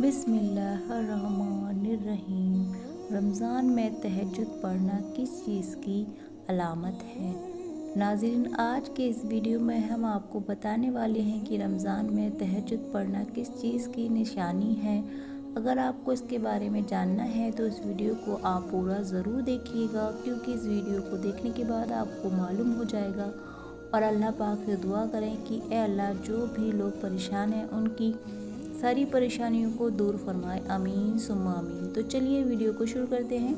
बिस्मिल्लाहिर्रहमानिर्रहीम। रमज़ान में तहज्जुद पढ़ना किस चीज़ की अलामत है? नाज़रीन, आज के इस वीडियो में हम आपको बताने वाले हैं कि रमज़ान में तहज्जुद पढ़ना किस चीज़ की निशानी है। अगर आपको इसके बारे में जानना है तो इस वीडियो को आप पूरा ज़रूर देखिएगा, क्योंकि इस वीडियो को देखने के बाद आपको मालूम हो जाएगा। और अल्लाह पाक से दुआ करें कि ए अल्लाह, जो भी लोग परेशान हैं उनकी सारी परेशानियों को दूर फरमाए। आमीन सुम्मा आमीन। तो चलिए वीडियो को शुरू करते हैं।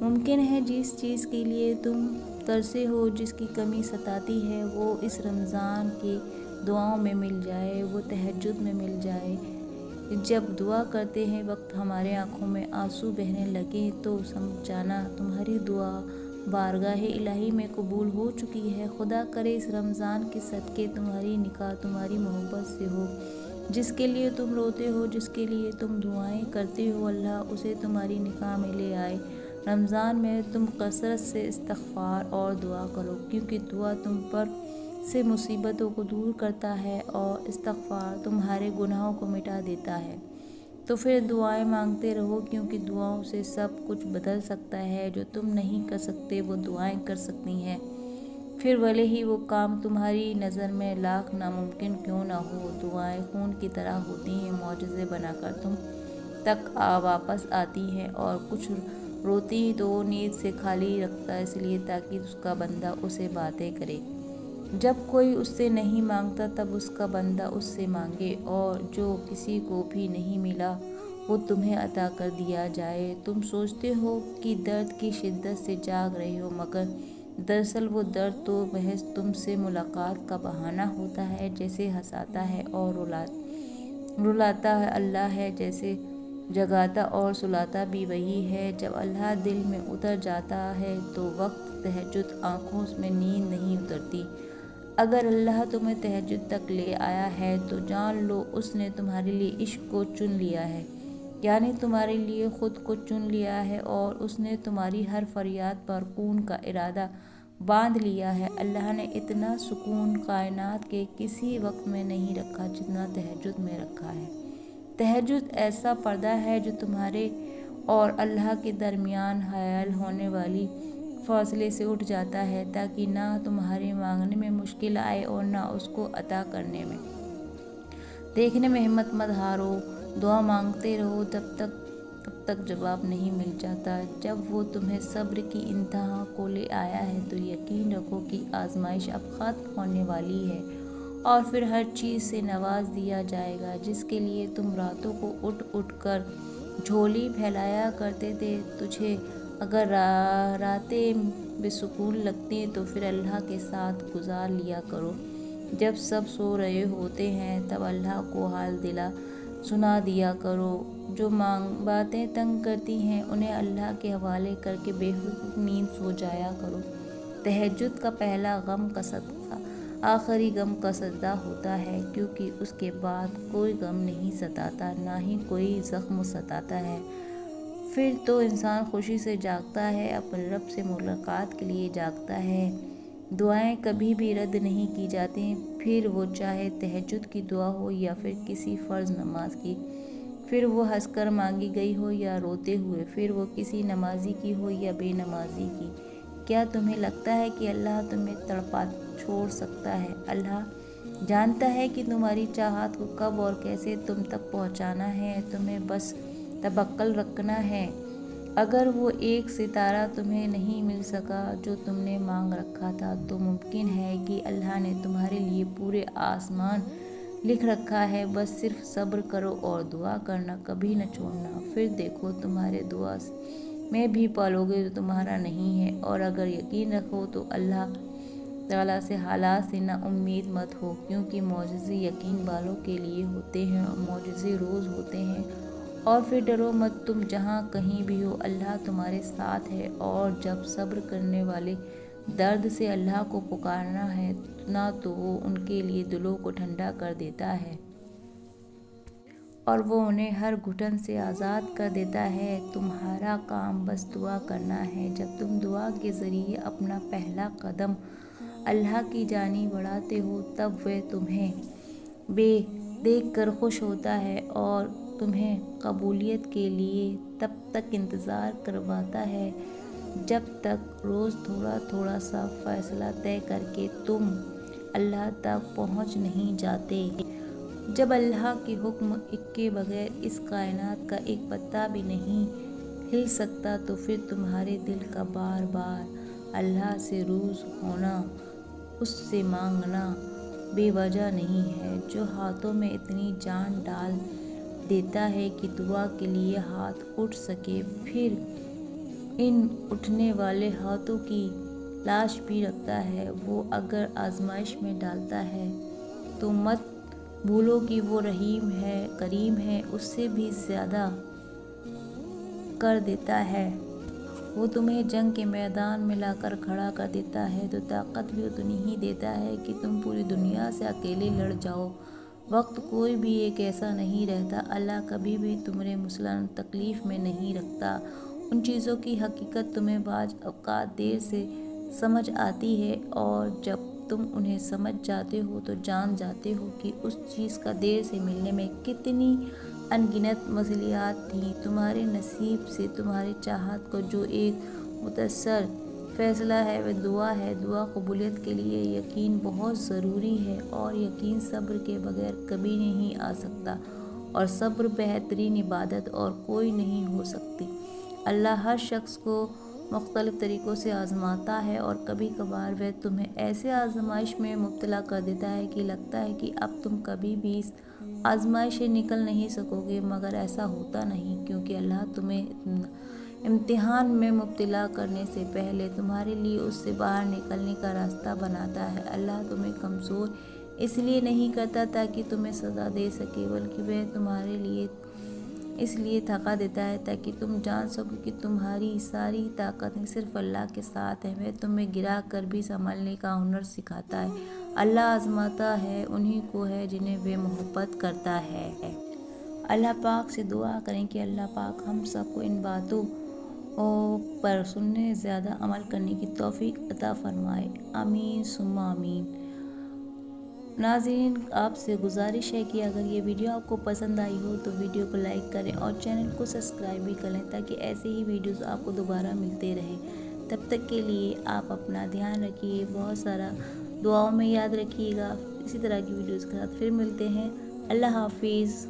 मुमकिन है जिस चीज़ के लिए तुम तरसे हो, जिसकी कमी सताती है, वो इस रमज़ान के दुआओं में मिल जाए, वो तहज्जुद में मिल जाए। जब दुआ करते हैं वक्त हमारे आँखों में आंसू बहने लगे तो समझ जाना तुम्हारी दुआ बारगाह इलाही में कबूल हो चुकी है। खुदा करे इस रमज़ान के सदक़े तुम्हारी निकाह तुम्हारी मोहब्बत से हो। जिसके लिए तुम रोते हो, जिसके लिए तुम दुआएं करते हो, अल्लाह उसे तुम्हारी निकाह में ले आए। रमज़ान में तुम कसरत से इस्तग़फ़ार और दुआ करो, क्योंकि दुआ तुम पर से मुसीबतों को दूर करता है और इस्तग़फ़ार तुम्हारे गुनाहों को मिटा देता है। तो फिर दुआएं मांगते रहो, क्योंकि दुआओं से सब कुछ बदल सकता है। जो तुम नहीं कर सकते वो दुआएं कर सकती हैं। फिर भले ही वो काम तुम्हारी नज़र में लाख नामुमकिन क्यों ना हो, दुआएं खून की तरह होती हैं, मौजज़े बनाकर तुम तक वापस आती हैं। और कुछ रोती तो नींद से खाली रखता है, इसलिए ताकि उसका बंदा उसे बातें करे। जब कोई उससे नहीं मांगता तब उसका बंदा उससे मांगे, और जो किसी को भी नहीं मिला वो तुम्हें अता कर दिया जाए। तुम सोचते हो कि दर्द की शिद्दत से जाग रहे हो, मगर दरअसल वो दर्द तो महज तुमसे मुलाकात का बहाना होता है। जैसे हंसाता है और रुलाता है अल्लाह है, जैसे जगाता और सुलाता भी वही है। जब अल्लाह दिल में उतर जाता है तो वक्त तहज्जुद आँखों में नींद नहीं उतरती। अगर अल्लाह तुम्हें तहज्जुद तक ले आया है तो जान लो उसने तुम्हारे लिए इश्क को चुन लिया है, यानी तुम्हारे लिए ख़ुद को चुन लिया है, और उसने तुम्हारी हर फरियाद पर खून का इरादा बांध लिया है। अल्लाह ने इतना सुकून कायनात के किसी वक्त में नहीं रखा जितना तहज्जुद में रखा है। तहज्जुद ऐसा पर्दा है जो तुम्हारे और अल्लाह के दरमियान हायल होने वाली फासले से उठ जाता है, ताकि ना तुम्हारे मांगने में मुश्किल आए और ना उसको अता करने में। देखने में हिम्मत मत हारो, दुआ मांगते रहो तब तक जवाब नहीं मिल जाता। जब वो तुम्हें सब्र की इंतहा को ले आया है तो यकीन रखो कि आजमाइश अब ख़त्म होने वाली है, और फिर हर चीज़ से नवाज दिया जाएगा। जिसके लिए तुम रातों को उठ उठ कर झोली फैलाया करते थे, तुझे अगर रातें बेसुकून लगती तो फिर अल्लाह के साथ गुजार लिया करो। जब सब सो रहे होते हैं तब अल्लाह को हाल दिला सुना दिया करो। जो बातें तंग करती हैं उन्हें अल्लाह के हवाले करके बेफिक्र नींद सो जाया करो। तहज्जुद का पहला गम का सदका आखिरी गम का सजदा होता है, क्योंकि उसके बाद कोई गम नहीं सताता, ना ही कोई ज़ख्म सताता है। फिर तो इंसान खुशी से जागता है, अपने रब से मुलाकात के लिए जागता है। दुआएं कभी भी रद्द नहीं की जाती, फिर वो चाहे तहज्जुद की दुआ हो या फिर किसी फ़र्ज़ नमाज की, फिर वो हंसकर मांगी गई हो या रोते हुए, फिर वो किसी नमाजी की हो या बेनमाजी की। क्या तुम्हें लगता है कि अल्लाह तुम्हें तड़पा छोड़ सकता है? अल्लाह जानता है कि तुम्हारी चाहत को कब और कैसे तुम तक पहुंचाना है। तुम्हें बस तवक्कल रखना है। अगर वो एक सितारा तुम्हें नहीं मिल सका जो तुमने मांग रखा था, तो मुमकिन है कि अल्लाह ने तुम्हारे लिए पूरे आसमान लिख रखा है। बस सिर्फ सब्र करो और दुआ करना कभी न छोड़ना। फिर देखो तुम्हारे दुआ में भी पालोगे जो तुम्हारा नहीं है। और अगर यकीन रखो तो अल्लाह ताला से हालात से ना उम्मीद मत हो, क्योंकि मौजज़े यकीन वालों के लिए होते हैं और मौजज़े रोज़ होते हैं। और फिर डरो मत, तुम जहाँ कहीं भी हो अल्लाह तुम्हारे साथ है। और जब सब्र करने वाले दर्द से अल्लाह को पुकारना है ना, तो वो उनके लिए दिलों को ठंडा कर देता है और वो उन्हें हर घुटन से आज़ाद कर देता है। तुम्हारा काम बस दुआ करना है। जब तुम दुआ के ज़रिए अपना पहला कदम अल्लाह की जानी बढ़ाते हो, तब वह तुम्हें देख कर खुश होता है और تمہیں قبولیت کے لیے تب تک انتظار کرواتا ہے جب تک روز تھوڑا تھوڑا سا فیصلہ طے کر کے تم اللہ تک پہنچ نہیں جاتے۔ جب اللہ کے حکم کے بغیر اس کائنات کا ایک پتا بھی نہیں ہل سکتا تو پھر تمہارے دل کا بار بار اللہ سے روز ہونا، اس سے مانگنا بے وجہ نہیں ہے، جو ہاتھوں میں اتنی جان ڈال دیتا ہے کہ دعا کے لیے ہاتھ اٹھ سکے، پھر ان اٹھنے والے ہاتھوں کی لاش بھی رکھتا ہے۔ وہ اگر آزمائش میں ڈالتا ہے تو مت بھولو کہ وہ رحیم ہے، کریم ہے، اس سے بھی زیادہ کر دیتا ہے۔ وہ تمہیں جنگ کے میدان میں لا کر کھڑا کر دیتا ہے تو طاقت بھی اتنی ہی دیتا ہے کہ تم پوری دنیا سے اکیلے لڑ جاؤ۔ وقت کوئی بھی ایک ایسا نہیں رہتا، اللہ کبھی بھی تمہیں مثلاً تکلیف میں نہیں رکھتا۔ ان چیزوں کی حقیقت تمہیں بعض اوقات دیر سے سمجھ آتی ہے، اور جب تم انہیں سمجھ جاتے ہو تو جان جاتے ہو کہ اس چیز کا دیر سے ملنے میں کتنی ان گنت مصلحت تھی۔ تمہارے نصیب سے تمہاری چاہت کو جو ایک مؤثر فیصلہ ہے وہ دعا ہے۔ دعا قبولیت کے لیے یقین بہت ضروری ہے، اور یقین صبر کے بغیر کبھی نہیں آ سکتا، اور صبر بہترین عبادت اور کوئی نہیں ہو سکتی۔ اللہ ہر شخص کو مختلف طریقوں سے آزماتا ہے، اور کبھی کبھار وہ تمہیں ایسے آزمائش میں مبتلا کر دیتا ہے کہ لگتا ہے کہ اب تم کبھی بھی اس آزمائش سے نکل نہیں سکو گے، مگر ایسا ہوتا نہیں، کیونکہ اللہ تمہیں امتحان میں مبتلا کرنے سے پہلے تمہارے لیے اس سے باہر نکلنے کا راستہ بناتا ہے۔ اللہ تمہیں کمزور اس لیے نہیں کرتا تاکہ تمہیں سزا دے سکے، بلکہ وہ تمہارے لیے اس لیے تھکا دیتا ہے تاکہ تم جان سکو کہ تمہاری ساری طاقتیں صرف اللہ کے ساتھ ہیں۔ وہ تمہیں گرا کر بھی سنبھلنے کا ہنر سکھاتا ہے۔ اللہ آزماتا ہے انہی کو ہے جنہیں وہ محبت کرتا ہے۔ اللہ پاک سے دعا کریں کہ اللہ پاک ہم سب کو ان باتوں پر سننے زیادہ عمل کرنے کی توفیق عطا فرمائے، آمین ثم آمین۔ ناظرین، آپ سے گزارش ہے کہ اگر یہ ویڈیو آپ کو پسند آئی ہو تو ویڈیو کو لائک کریں اور چینل کو سبسکرائب بھی کریں تاکہ ایسے ہی ویڈیوز آپ کو دوبارہ ملتے رہیں۔ تب تک کے لیے آپ اپنا دھیان رکھیے، بہت سارا دعاؤں میں یاد رکھیے گا۔ اسی طرح کی ویڈیوز کے ساتھ پھر ملتے ہیں۔ اللہ حافظ۔